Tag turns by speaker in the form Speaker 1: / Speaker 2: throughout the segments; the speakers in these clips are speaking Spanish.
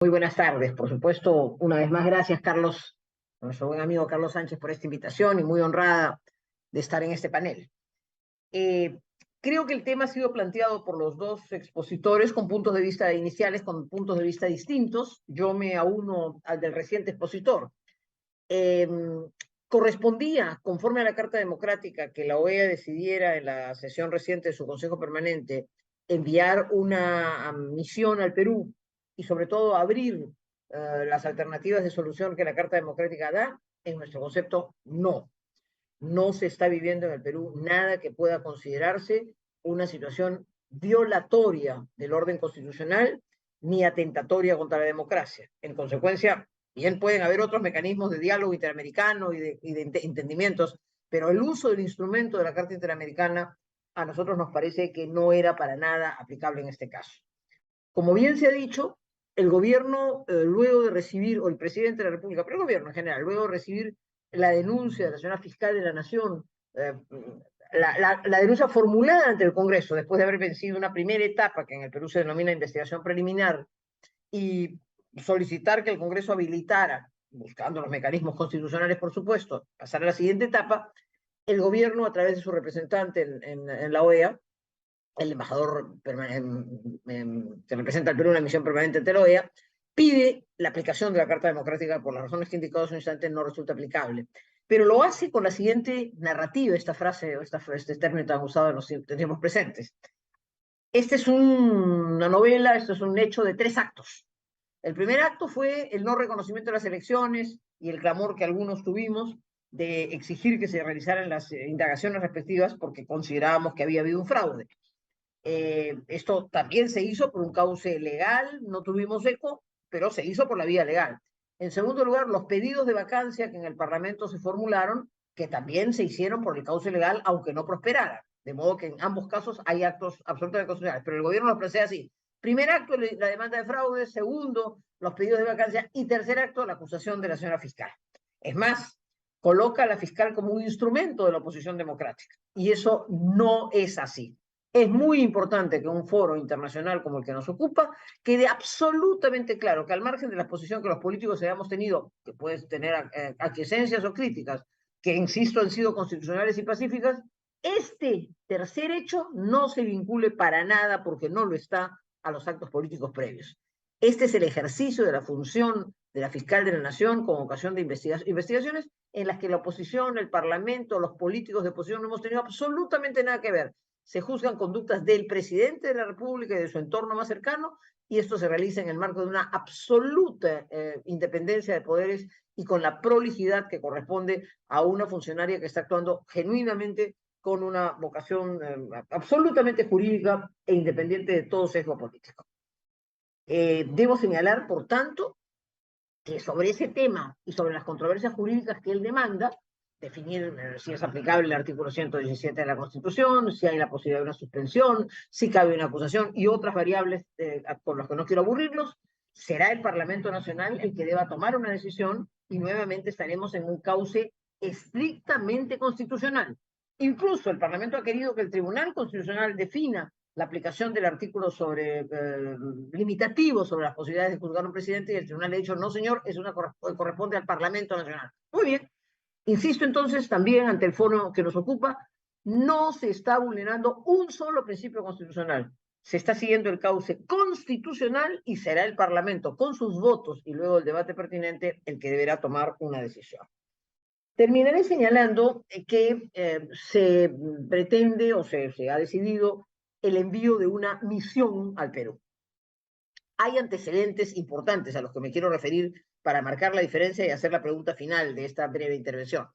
Speaker 1: Muy buenas tardes. Por supuesto, una vez más, gracias, Carlos, nuestro buen amigo Carlos Sánchez, por esta invitación y muy honrada de estar en este panel. Eh, Creo que el tema ha sido planteado por los dos expositores con puntos de vista iniciales, con puntos de vista distintos. Yo me auno al del reciente expositor. Eh, Correspondía, conforme a la Carta Democrática, que la OEA decidiera en la sesión reciente de su Consejo Permanente enviar una misión al Perú y sobre todo abrir las alternativas de solución que la Carta Democrática da. En nuestro concepto, no. No se está viviendo en el Perú nada que pueda considerarse una situación violatoria del orden constitucional ni atentatoria contra la democracia. En consecuencia, bien pueden haber otros mecanismos de diálogo interamericano y de entendimientos, pero el uso del instrumento de la Carta Interamericana a nosotros nos parece que no era para nada aplicable en este caso. Como bien se ha dicho, el gobierno, luego de recibir, o el presidente de la República, pero el gobierno en general, luego de recibir la denuncia de la señora fiscal de la Nación, la denuncia formulada ante el Congreso, después de haber vencido una primera etapa que en el Perú se denomina investigación preliminar, y solicitar que el Congreso habilitara, buscando los mecanismos constitucionales, por supuesto, pasar a la siguiente etapa, el gobierno, a través de su representante en la OEA, el embajador que representa al Perú en la misión permanente ante la OEA, pide la aplicación de la Carta Democrática por las razones que he indicado hace un instante, no resulta aplicable. Pero lo hace con la siguiente narrativa, esta frase, o este término tan usado en los tiempos presentes. Esta es una novela, esto es un hecho de 3 actos. El primer acto fue el no reconocimiento de las elecciones y el clamor que algunos tuvimos de exigir que se realizaran las indagaciones respectivas porque considerábamos que había habido un fraude. Esto también se hizo por un cauce legal, no tuvimos eco, pero se hizo por la vía legal. En segundo lugar, los pedidos de vacancia que en el Parlamento se formularon, que también se hicieron por el cauce legal, aunque no prosperaran. De modo que en ambos casos hay actos absolutamente constitucionales, pero el gobierno los plantea así. Primer acto, la demanda de fraude. Segundo, los pedidos de vacancia. Y tercer acto, la acusación de la señora fiscal. Es más, coloca a la fiscal como un instrumento de la oposición democrática. Y eso no es así. Es muy importante que un foro internacional como el que nos ocupa quede absolutamente claro que, al margen de la posición que los políticos hayamos tenido, que puedes tener aquiescencias o críticas, que insisto han sido constitucionales y pacíficas, este tercer hecho no se vincule para nada, porque no lo está, a los actos políticos previos. Este es el ejercicio de la función de la fiscal de la Nación con ocasión de investigaciones en las que la oposición, el Parlamento, los políticos de oposición no hemos tenido absolutamente nada que ver. Se juzgan conductas del presidente de la República y de su entorno más cercano, y esto se realiza en el marco de una absoluta independencia de poderes y con la prolijidad que corresponde a una funcionaria que está actuando genuinamente con una vocación absolutamente jurídica e independiente de todo sesgo político. Debo señalar, por tanto, que sobre ese tema y sobre las controversias jurídicas que él demanda, definir si es aplicable el artículo 117 de la Constitución, si hay la posibilidad de una suspensión, si cabe una acusación y otras variables con las que no quiero aburrirlos, será el Parlamento Nacional el que deba tomar una decisión, y nuevamente estaremos en un cauce estrictamente constitucional. Incluso el Parlamento ha querido que el Tribunal Constitucional defina la aplicación del artículo limitativo sobre las posibilidades de juzgar a un presidente, y el tribunal le ha dicho: no, señor, corresponde al Parlamento Nacional. Muy bien. Insisto entonces también ante el foro que nos ocupa, no se está vulnerando un solo principio constitucional. Se está siguiendo el cauce constitucional y será el Parlamento, con sus votos y luego el debate pertinente, el que deberá tomar una decisión. Terminaré señalando que se pretende o se ha decidido el envío de una misión al Perú. Hay antecedentes importantes a los que me quiero referir para marcar la diferencia y hacer la pregunta final de esta breve intervención.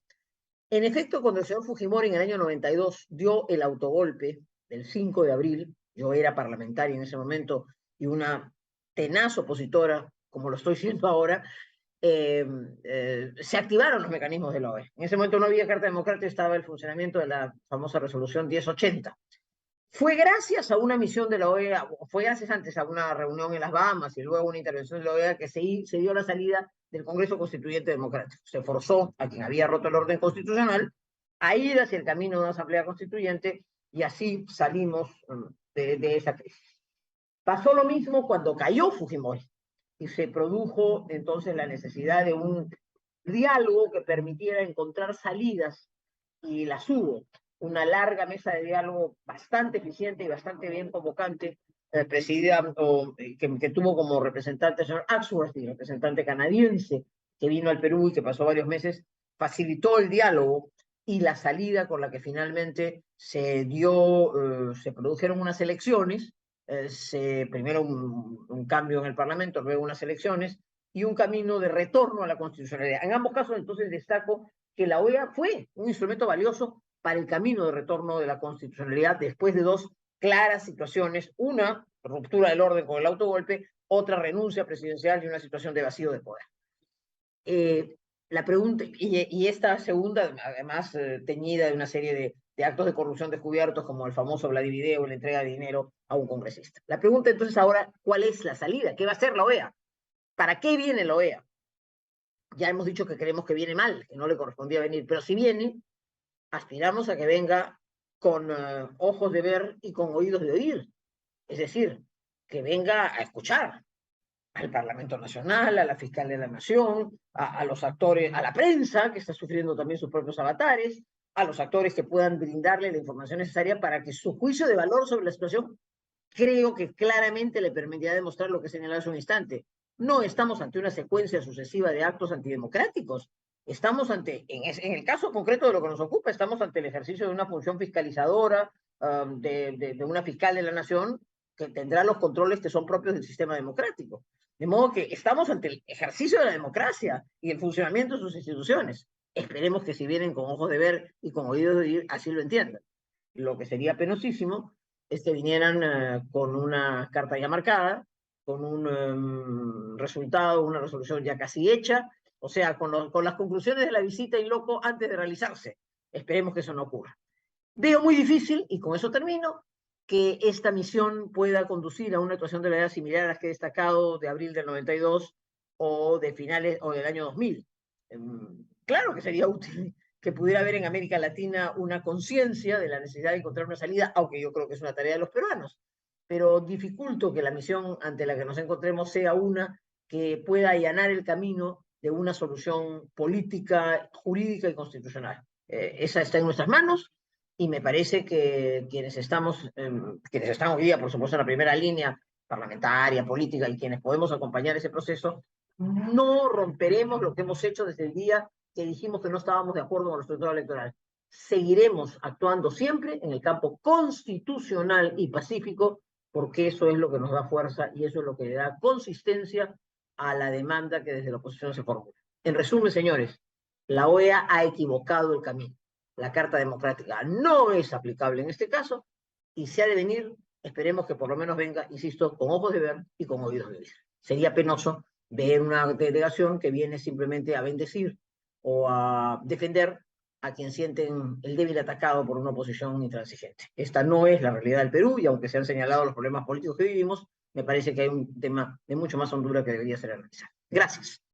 Speaker 1: En efecto, cuando el señor Fujimori en el año 92 dio el autogolpe del 5 de abril, yo era parlamentaria en ese momento y una tenaz opositora, como lo estoy siendo ahora, se activaron los mecanismos de la OEA. En ese momento no había Carta Democrática, estaba el funcionamiento de la famosa resolución 1080. Fue gracias a una misión de la OEA, fue gracias antes a una reunión en las Bahamas y luego una intervención de la OEA, que se dio la salida del Congreso Constituyente Democrático. Se forzó a quien había roto el orden constitucional a ir hacia el camino de una asamblea constituyente, y así salimos de esa crisis. Pasó lo mismo cuando cayó Fujimori. y se produjo entonces la necesidad de un diálogo que permitiera encontrar salidas, y las hubo. Una larga mesa de diálogo bastante eficiente y bastante bien convocante, presidida que tuvo como representante el señor Axworthy, representante canadiense que vino al Perú y que pasó varios meses, facilitó el diálogo y la salida con la que finalmente se dio, se produjeron unas elecciones, primero un cambio en el Parlamento, luego unas elecciones y un camino de retorno a la constitucionalidad. En ambos casos, entonces, destaco que la OEA fue un instrumento valioso para el camino de retorno de la constitucionalidad después de dos claras situaciones: una, ruptura del orden con el autogolpe; otra, renuncia presidencial y una situación de vacío de poder. La pregunta, y esta segunda, además, teñida de una serie de actos de corrupción descubiertos, como el famoso Vladivideo, la entrega de dinero a un congresista. La pregunta entonces ahora, ¿cuál es la salida? ¿Qué va a hacer la OEA? ¿Para qué viene la OEA? Ya hemos dicho que creemos que viene mal, que no le correspondía venir, pero si viene, aspiramos a que venga con ojos de ver y con oídos de oír. Es decir, que venga a escuchar al Parlamento Nacional, a la Fiscal de la Nación, a los actores, a la prensa, que está sufriendo también sus propios avatares, a los actores que puedan brindarle la información necesaria para que su juicio de valor sobre la situación, creo que claramente le permitirá demostrar lo que señalaba hace un instante. No estamos ante una secuencia sucesiva de actos antidemocráticos. Estamos ante, en el caso concreto de lo que nos ocupa, estamos ante el ejercicio de una función fiscalizadora, de una fiscal de la nación que tendrá los controles que son propios del sistema democrático. De modo que estamos ante el ejercicio de la democracia y el funcionamiento de sus instituciones. Esperemos que si vienen con ojos de ver y con oídos de oír, así lo entiendan. Lo que sería penosísimo es que vinieran con una carta ya marcada, con un resultado, una resolución ya casi hecha, o sea, con las conclusiones de la visita in loco antes de realizarse. Esperemos que eso no ocurra. Veo muy difícil, y con eso termino, que esta misión pueda conducir a una actuación de la edad similar a las que he destacado de abril del 92 o de finales o del año 2000. Claro que sería útil que pudiera haber en América Latina una conciencia de la necesidad de encontrar una salida, aunque yo creo que es una tarea de los peruanos, pero dificulto que la misión ante la que nos encontremos sea una que pueda allanar el camino de una solución política, jurídica y constitucional. Esa está en nuestras manos, y me parece que quienes están hoy día, por supuesto, en la primera línea parlamentaria, política, y quienes podemos acompañar ese proceso, no romperemos lo que hemos hecho desde el día que dijimos que no estábamos de acuerdo con el resultado electoral. Seguiremos actuando siempre en el campo constitucional y pacífico, porque eso es lo que nos da fuerza y eso es lo que le da consistencia a la demanda que desde la oposición se formula. En resumen, señores, la OEA ha equivocado el camino. La Carta Democrática no es aplicable en este caso, y si ha de venir, esperemos que por lo menos venga, insisto, con ojos de ver y con oídos de oír. Sería penoso ver una delegación que viene simplemente a bendecir o a defender a quien sienten el débil atacado por una oposición intransigente. Esta no es la realidad del Perú, y aunque se han señalado los problemas políticos que vivimos, me parece que hay un tema de mucho más hondura que debería ser analizado. Gracias.